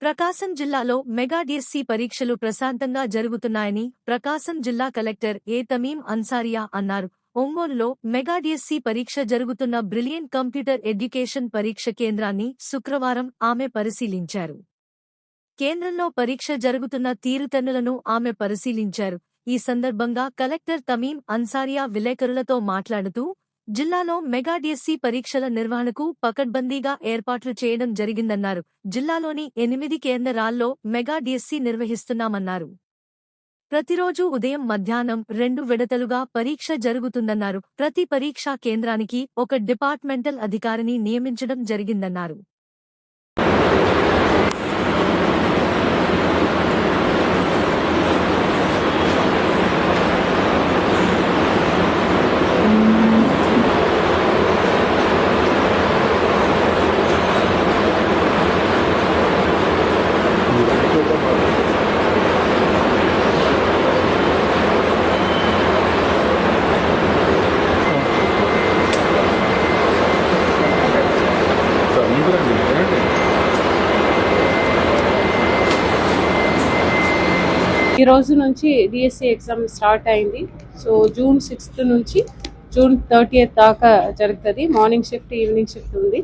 ప్రకాశం జిల్లాలో mega DSC పరీక్షలు ప్రశాంతంగా జరుగుతున్నాయని ప్రకాశం జిల్లా కలెక్టర్ ఏ తమీం అన్సారియా అన్నారు. ఒంగోలులో మెగా డిఎస్సి పరీక్ష జరుగుతున్న బ్రిలియంట్ కంప్యూటర్ ఎడ్యుకేషన్ పరీక్ష కేంద్రాన్ని శుక్రవారం ఆమె పరిశీలించారు. కేంద్రంలో పరీక్ష జరుగుతున్న తీరుతెన్నులను ఆమె పరిశీలించారు. ఈ సందర్భంగా కలెక్టర్ తమీం అన్సారియా విలేకరులతో మాట్లాడుతూ, జిల్లాలో మెగా డిఎస్సి పరీక్షల నిర్వహణకు పకడ్బందీగా ఏర్పాట్లు చేయడం జరిగిందన్నారు. జిల్లాలోని 8 కేంద్రాల్లో మెగా డిఎస్సి నిర్వహిస్తున్నామన్నారు. ప్రతిరోజు ఉదయం మధ్యాహ్నం 2 విడతలుగా పరీక్ష జరుగుతుందన్నారు. ప్రతి పరీక్షా కేంద్రానికి ఒక డిపార్ట్మెంటల్ అధికారిని నియమించడం జరిగిందన్నారు. ఈ రోజు నుంచి డిఎస్సి ఎగ్జామ్ స్టార్ట్ అయింది. సో జూన్ 6th నుంచి జూన్ 30th దాకా జరుగుతుంది. మార్నింగ్ షిఫ్ట్, ఈవినింగ్ షిఫ్ట్ ఉంది.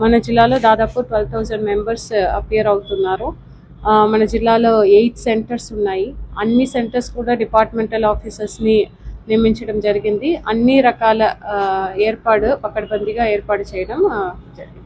మన జిల్లాలో దాదాపు 12,000 మెంబర్స్ అపియర్ అవుతున్నారు. మన జిల్లాలో 8 సెంటర్స్ ఉన్నాయి. అన్ని సెంటర్స్ కూడా డిపార్ట్మెంటల్ ఆఫీసర్స్ని నియమించడం జరిగింది. అన్ని రకాల పకడ్బందీగా ఏర్పాటు చేయడం జరిగింది.